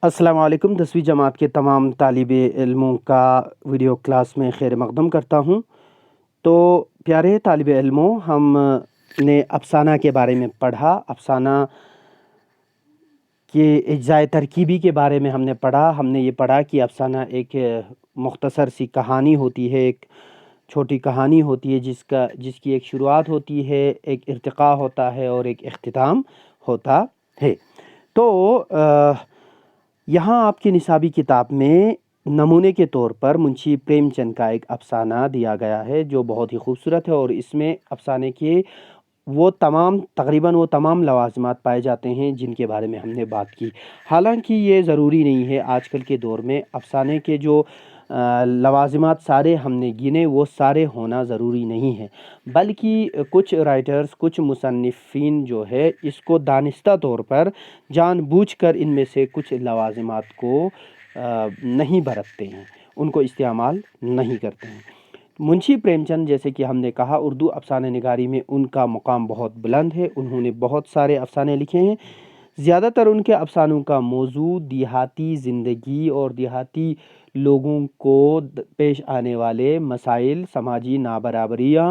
السلام علیکم۔ 10ویں جماعت کے تمام طالب علموں کا ویڈیو کلاس میں خیر مقدم کرتا ہوں۔ تو پیارے طالب علموں، ہم نے افسانہ کے بارے میں پڑھا، افسانہ کے اجزائے ترکیبی کے بارے میں ہم نے پڑھا۔ ہم نے یہ پڑھا کہ افسانہ ایک مختصر سی کہانی ہوتی ہے، ایک چھوٹی کہانی ہوتی ہے جس کی ایک شروعات ہوتی ہے، ایک ارتقاء ہوتا ہے اور ایک اختتام ہوتا ہے۔ تو یہاں آپ کی نصابی کتاب میں نمونے کے طور پر منشی پریم چند کا ایک افسانہ دیا گیا ہے جو بہت ہی خوبصورت ہے، اور اس میں افسانے کے تقریباً وہ تمام لوازمات پائے جاتے ہیں جن کے بارے میں ہم نے بات کی۔ حالانکہ یہ ضروری نہیں ہے، آج کل کے دور میں افسانے کے جو لوازمات سارے ہم نے گنے وہ سارے ہونا ضروری نہیں ہے، بلکہ کچھ رائٹرز، کچھ مصنفین جو ہے اس کو دانستہ طور پر جان بوجھ کر ان میں سے کچھ لوازمات کو نہیں برتتے ہیں، ان کو استعمال نہیں کرتے ہیں۔ منشی پریم چند، جیسے کہ ہم نے کہا، اردو افسانہ نگاری میں ان کا مقام بہت بلند ہے۔ انہوں نے بہت سارے افسانے لکھے ہیں۔ زیادہ تر ان کے افسانوں کا موضوع دیہاتی زندگی اور دیہاتی لوگوں کو پیش آنے والے مسائل، سماجی نابرابریاں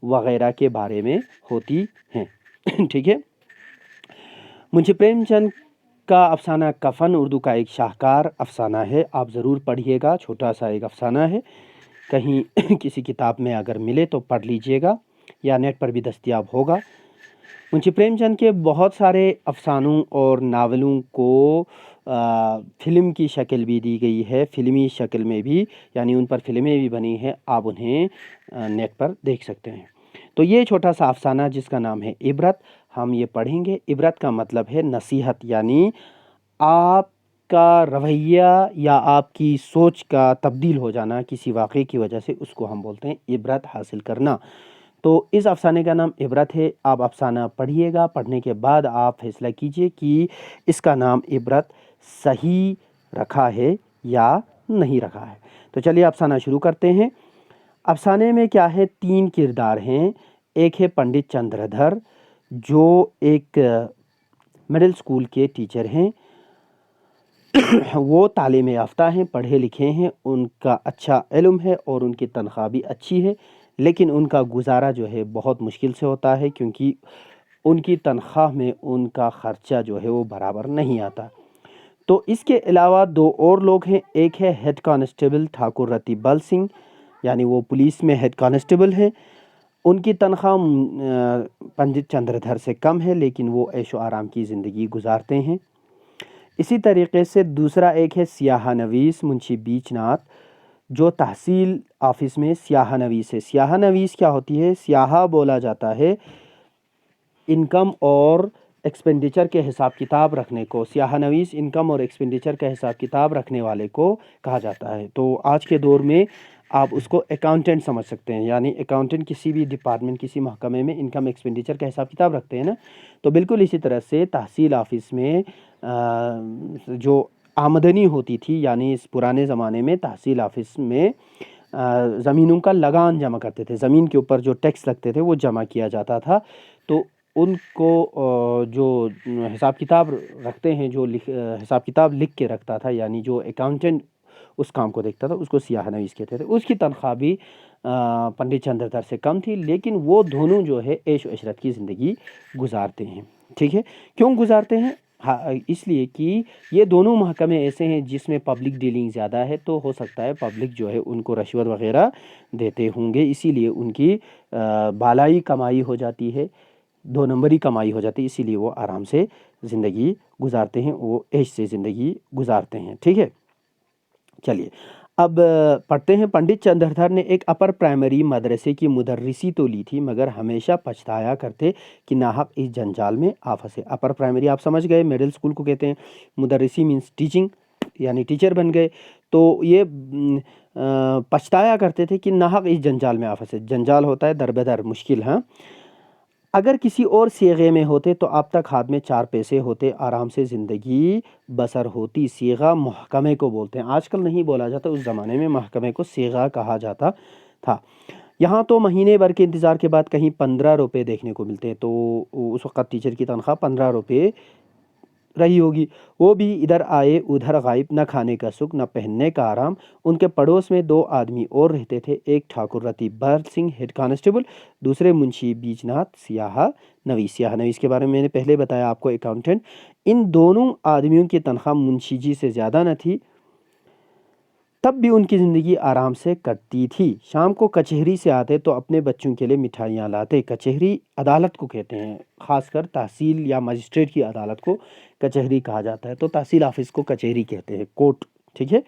وغیرہ کے بارے میں ہوتی ہیں۔ ٹھیک ہے۔ منشی پریم چند کا افسانہ کفن اردو کا ایک شاہکار افسانہ ہے، آپ ضرور پڑھیے گا۔ چھوٹا سا ایک افسانہ ہے، کہیں کسی کتاب میں اگر ملے تو پڑھ لیجئے گا، یا نیٹ پر بھی دستیاب ہوگا۔ منشی پریم چند کے بہت سارے افسانوں اور ناولوں کو فلم کی شکل بھی دی گئی ہے، فلمی شکل میں بھی، یعنی ان پر فلمیں بھی بنی ہیں، آپ انہیں نیٹ پر دیکھ سکتے ہیں۔ تو یہ چھوٹا سا افسانہ جس کا نام ہے عبرت، ہم یہ پڑھیں گے۔ عبرت کا مطلب ہے نصیحت، یعنی آپ کا رویہ یا آپ کی سوچ کا تبدیل ہو جانا کسی واقعے کی وجہ سے، اس کو ہم بولتے ہیں عبرت حاصل کرنا۔ تو اس افسانے کا نام عبرت ہے۔ آپ افسانہ پڑھیے گا، پڑھنے کے بعد آپ فیصلہ کیجئے کہ اس کا نام عبرت صحیح رکھا ہے یا نہیں رکھا ہے۔ تو چلیے افسانہ شروع کرتے ہیں۔ افسانے میں کیا ہے، 3 کردار ہیں۔ ایک ہے پنڈت چندردھر، جو ایک مڈل اسکول کے ٹیچر ہیں۔ وہ تعلیم یافتہ ہیں، پڑھے لکھے ہیں، ان کا اچھا علم ہے اور ان کی تنخواہ بھی اچھی ہے، لیکن ان کا گزارا جو ہے بہت مشکل سے ہوتا ہے، کیونکہ ان کی تنخواہ میں ان کا خرچہ جو ہے وہ برابر نہیں آتا۔ تو اس کے علاوہ 2 اور لوگ ہیں۔ ایک ہے ہیڈ کانسٹیبل ٹھاکر رتی بل سنگھ، یعنی وہ پولیس میں ہیڈ کانسٹیبل ہیں۔ ان کی تنخواہ پنڈت چندردھر سے کم ہے، لیکن وہ عیش و آرام کی زندگی گزارتے ہیں۔ اسی طریقے سے دوسرا ایک ہے سیاہ نویس منشی بیچ ناتھ، جو تحصیل آفس میں سیاہ نویس ہے۔ سیاہ نویس کیا ہوتی ہے؟ سیاہ بولا جاتا ہے انکم اور ایکسپینڈیچر کے حساب کتاب رکھنے کو، سیاہ نویس انکم اور ایکسپینڈیچر کا حساب کتاب رکھنے والے کو کہا جاتا ہے۔ تو آج کے دور میں آپ اس کو اکاؤنٹنٹ سمجھ سکتے ہیں، یعنی اکاؤنٹنٹ کسی بھی ڈپارٹمنٹ، کسی محکمے میں انکم ایکسپینڈیچر کا حساب کتاب رکھتے ہیں نا، تو بالکل اسی طرح سے تحصیل آفس میں جو آمدنی ہوتی تھی، یعنی اس پرانے زمانے میں تحصیل آفس میں زمینوں کا لگان جمع کرتے تھے، زمین کے اوپر جو ٹیکس لگتے تھے وہ جمع کیا جاتا تھا۔ تو ان کو جو حساب کتاب رکھتے ہیں، جو حساب کتاب لکھ کے رکھتا تھا، یعنی جو اکاؤنٹنٹ اس کام کو دیکھتا تھا، اس کو سیاہ نویس کہتے تھے۔ اس کی تنخواہ بھی پنڈت چندردھر سے کم تھی، لیکن وہ دونوں جو ہے عیش و عشرت کی زندگی گزارتے ہیں۔ ٹھیک ہے، کیوں گزارتے ہیں؟ اس لیے کہ یہ دونوں محکمے ایسے ہیں جس میں پبلک ڈیلنگ زیادہ ہے، تو ہو سکتا ہے پبلک جو ہے ان کو رشوت وغیرہ دیتے ہوں گے، اسی لیے ان کی بالائی کمائی ہو جاتی ہے، 2 نمبری کمائی ہو جاتی ہے، اسی لیے وہ آرام سے زندگی گزارتے ہیں، وہ عیش سے زندگی گزارتے ہیں۔ ٹھیک ہے، چلیے اب پڑھتے ہیں۔ پنڈت چندردھر نے ایک اپر پرائمری مدرسے کی مدرسی تو لی تھی، مگر ہمیشہ پچھتایا کرتے کہ ناحق اس جنجال میں آ پھنسے۔ اپر پرائمری آپ سمجھ گئے، مڈل اسکول کو کہتے ہیں۔ مدرسی مینس ٹیچنگ، یعنی ٹیچر بن گئے، تو یہ پچھتایا کرتے تھے کہ ناحق اس جنجال میں آ پھنسے۔ جنجال ہوتا ہے در بدر مشکل، ہاں۔ اگر کسی اور صیغے میں ہوتے تو اب تک ہاتھ میں 4 پیسے ہوتے، آرام سے زندگی بسر ہوتی۔ صیغہ محکمے کو بولتے ہیں، آج کل نہیں بولا جاتا، اس زمانے میں محکمے کو صیغہ کہا جاتا تھا۔ یہاں تو مہینے بھر کے انتظار کے بعد کہیں 15 روپے دیکھنے کو ملتے ہیں، تو اس وقت ٹیچر کی تنخواہ 15 روپے رہی ہوگی، وہ بھی ادھر آئے ادھر غائب، نہ کھانے کا سکھ نہ پہننے کا آرام۔ ان کے پڑوس میں 2 آدمی اور رہتے تھے، ایک ٹھاکر رتیب بہر سنگھ ہیڈ کانسٹیبل، دوسرے منشی بیج ناتھ سیاہ نویس۔ سیاہ نویس کے بارے میں نے پہلے بتایا آپ کو، اکاؤنٹنٹ۔ ان دونوں آدمیوں کی تنخواہ منشی جی سے زیادہ نہ تھی، تب بھی ان کی زندگی آرام سے کٹتی تھی۔ شام کو کچہری سے آتے تو اپنے بچوں کے لیے مٹھائیاں لاتے۔ کچہری عدالت کو کہتے ہیں، خاص کر تحصیل یا مجسٹریٹ کی عدالت کو کچہری کہا جاتا ہے، تو تحصیل آفس کو کچہری کہتے ہیں، کورٹ، ٹھیک ہے۔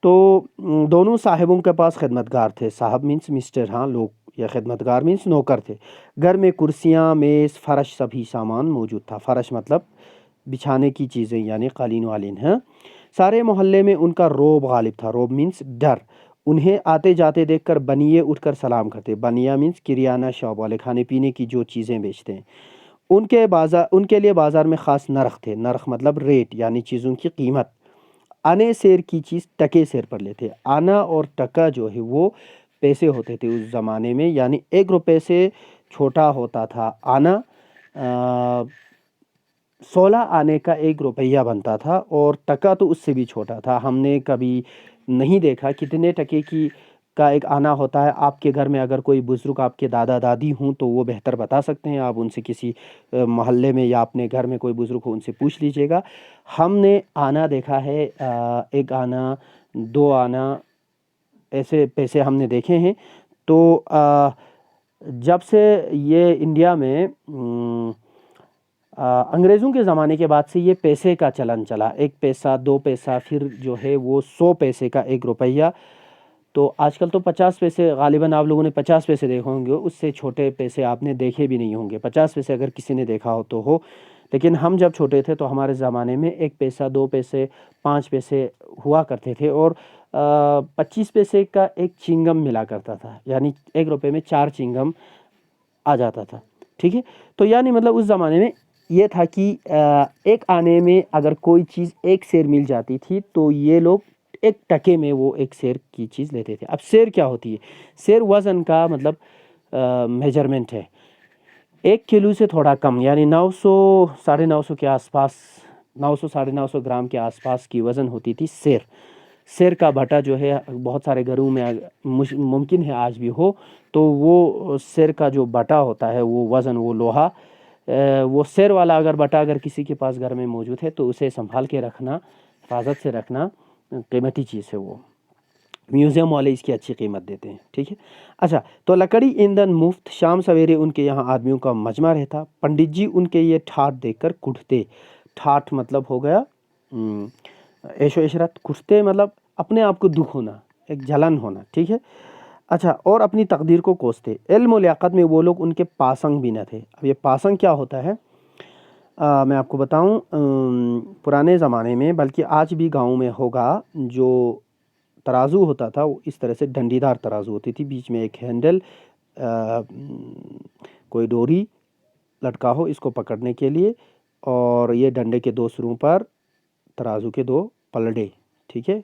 تو دونوں صاحبوں کے پاس خدمتگار تھے۔ صاحب مینس مسٹر، ہاں لوگ، یا خدمتگار مینس نوکر تھے۔ گھر میں کرسیاں، میز، فرش، سبھی سامان موجود تھا۔ فرش مطلب بچھانے کی چیزیں، یعنی قالین والین ہیں۔ سارے محلے میں ان کا روب غالب تھا۔ روب مینس ڈر۔ انہیں آتے جاتے دیکھ کر بنیے اٹھ کر سلام کرتے۔ بنیا مینس کریانہ شاپ والے، کھانے پینے کی جو چیزیں بیچتے ہیں۔ ان کے لیے بازار میں خاص نرخ تھے۔ نرخ مطلب ریٹ، یعنی چیزوں کی قیمت۔ آنے سیر کی چیز ٹکے سیر پر لیتے۔ آنا اور ٹکا جو ہے وہ پیسے ہوتے تھے اس زمانے میں، یعنی 1 روپے سے چھوٹا ہوتا تھا آنا، 16 آنے کا 1 روپیہ بنتا تھا، اور ٹکا تو اس سے بھی چھوٹا تھا۔ ہم نے کبھی نہیں دیکھا کتنے ٹکے کا ایک آنا ہوتا ہے۔ آپ کے گھر میں اگر کوئی بزرگ آپ کے دادا دادی ہوں تو وہ بہتر بتا سکتے ہیں، آپ ان سے کسی محلے میں یا اپنے گھر میں کوئی بزرگ ہو ان سے پوچھ لیجئے گا۔ ہم نے آنا دیکھا ہے، 1 آنا، 2 آنا، ایسے پیسے ہم نے دیکھے ہیں۔ تو جب سے یہ انڈیا میں انگریزوں کے زمانے کے بعد سے یہ پیسے کا چلن چلا، 1 پیسہ، 2 پیسہ، پھر جو ہے وہ 100 پیسے کا 1 روپیہ۔ تو آج کل تو 50 پیسے، غالباً آپ لوگوں نے 50 پیسے دیکھے ہوں گے، اس سے چھوٹے پیسے آپ نے دیکھے بھی نہیں ہوں گے۔ 50 پیسے اگر کسی نے دیکھا ہو تو ہو، لیکن ہم جب چھوٹے تھے تو ہمارے زمانے میں 1 پیسہ، 2 پیسے، 5 پیسے ہوا کرتے تھے، اور 25 پیسے کا ایک چنگم ملا کرتا تھا، یعنی 1 روپے میں 4 چنگم آ جاتا تھا، ٹھیک ہے۔ تو یعنی مطلب اس زمانے میں یہ تھا کہ 1 آنے میں اگر کوئی چیز 1 سیر مل جاتی تھی تو یہ لوگ 1 ٹکے میں وہ 1 سیر کی چیز لیتے تھے۔ اب سیر کیا ہوتی ہے؟ سیر وزن کا مطلب میجرمنٹ ہے۔ 1 کلو سے تھوڑا کم، یعنی 900 950 کے آس پاس، 900 950 گرام کے آس پاس کی وزن ہوتی تھی سیر۔ سیر کا بھٹا جو ہے بہت سارے گھروں میں ممکن ہے آج بھی ہو، تو وہ سیر کا جو بٹا ہوتا ہے، وہ وزن، وہ لوہا، وہ سیر والا اگر بٹا اگر کسی کے پاس گھر میں موجود ہے تو اسے سنبھال کے رکھنا، حفاظت سے رکھنا قیمتی چیز ہے۔ وہ میوزیم والے اس کی اچھی قیمت دیتے ہیں، ٹھیک ہے۔ اچھا، تو لکڑی ایندھن مفت، شام سویرے ان کے یہاں آدمیوں کا مجمع رہتا۔ پنڈت جی ان کے یہ ٹھاٹ دیکھ کر کٹھتے۔ ٹھاٹ مطلب ہو گیا عیش و عشرت، کٹھتے مطلب اپنے آپ کو دکھ ہونا، ایک جلن ہونا، ٹھیک ہے۔ اچھا، اور اپنی تقدیر کو کوستے۔ علم و لیاقت میں وہ لوگ ان کے پاسنگ بھی نہ تھے۔ اب یہ پاسنگ کیا ہوتا ہے میں آپ کو بتاؤں، پرانے زمانے میں، بلکہ آج بھی گاؤں میں ہوگا، جو ترازو ہوتا تھا وہ اس طرح سے ڈنڈی دار ترازو ہوتی تھی، بیچ میں ایک ہینڈل، کوئی ڈوری لٹکا ہو اس کو پکڑنے کے لیے، اور یہ ڈنڈے کے 2 سروں پر ترازو کے 2 پلڑے، ٹھیک ہے،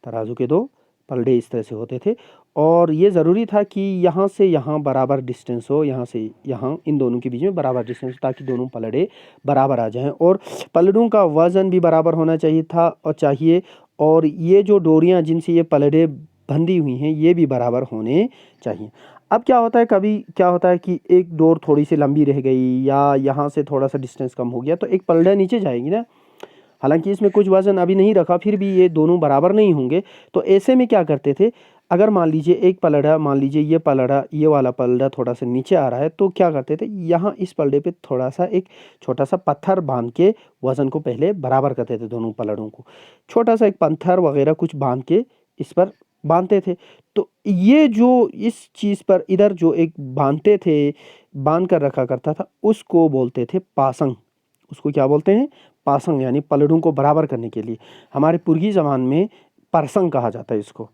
ترازو کے 2 پلڑے اس طرح سے ہوتے تھے، اور یہ ضروری تھا کہ یہاں سے یہاں برابر ڈسٹنس ہو، یہاں سے یہاں ان دونوں کے بیچ میں برابر ڈسٹنس ہو، تاکہ دونوں پلڑے برابر آ جائیں، اور پلڑوں کا وزن بھی برابر ہونا چاہیے، اور یہ جو ڈوریاں جن سے یہ پلڑے بندھی ہوئی ہیں یہ بھی برابر ہونے چاہیے۔ اب کیا ہوتا ہے، کبھی کیا ہوتا ہے کہ ایک ڈور تھوڑی سی لمبی رہ گئی، یا یہاں سے تھوڑا سا ڈسٹنس کم ہو گیا، تو ایک پلڑا نیچے جائے گی نا، حالانکہ اس میں کچھ وزن ابھی نہیں رکھا، پھر بھی یہ دونوں برابر نہیں ہوں گے۔ تو ایسے میں کیا کرتے تھے، اگر مان لیجئے ایک پلڑا، مان لیجئے یہ پلڑا، یہ والا پلڑا تھوڑا سا نیچے آ رہا ہے، تو کیا کرتے تھے، یہاں اس پلڑے پہ تھوڑا سا ایک چھوٹا سا پتھر باندھ کے وزن کو پہلے برابر کرتے تھے، دونوں پلڑوں کو چھوٹا سا ایک پتھر وغیرہ کچھ باندھ کے اس پر باندھتے تھے۔ تو یہ جو اس چیز پر ادھر جو ایک باندھتے تھے، باندھ کر رکھا کرتا تھا، اس کو بولتے تھے پاسنگ۔ اس کو کیا بولتے ہیں؟ پاسنگ، یعنی پلڑوں کو برابر کرنے کے لیے۔ ہمارے پرگی زبان میں پرسنگ کہا جاتا ہے اس کو،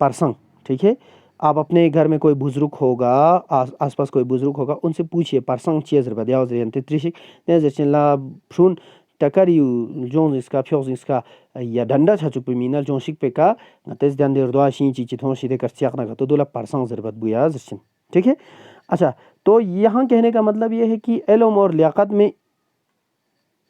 پرسنگ، ٹھیک ہے۔ آپ اپنے گھر میں کوئی بزرگ ہوگا، آس پاس کوئی بزرگ ہوگا، ان سے پوچھئے پرسنگ چیز ربا دیا وزرین تریشک نیزچن لا پھون ٹکریو جون اس کا پھیوز اس کا یا ڈنڈا چھچو پمینل جون شک پہ کا تیز دن دیر دعا شین چیچی تھون شیدے کر چیاق نگا، تو دولا پرسنگ ضربت بویا زرچن، ٹھیک ہے۔ اچھا، تو یہاں کہنے کا مطلب یہ ہے کہ علم اور لیاقت میں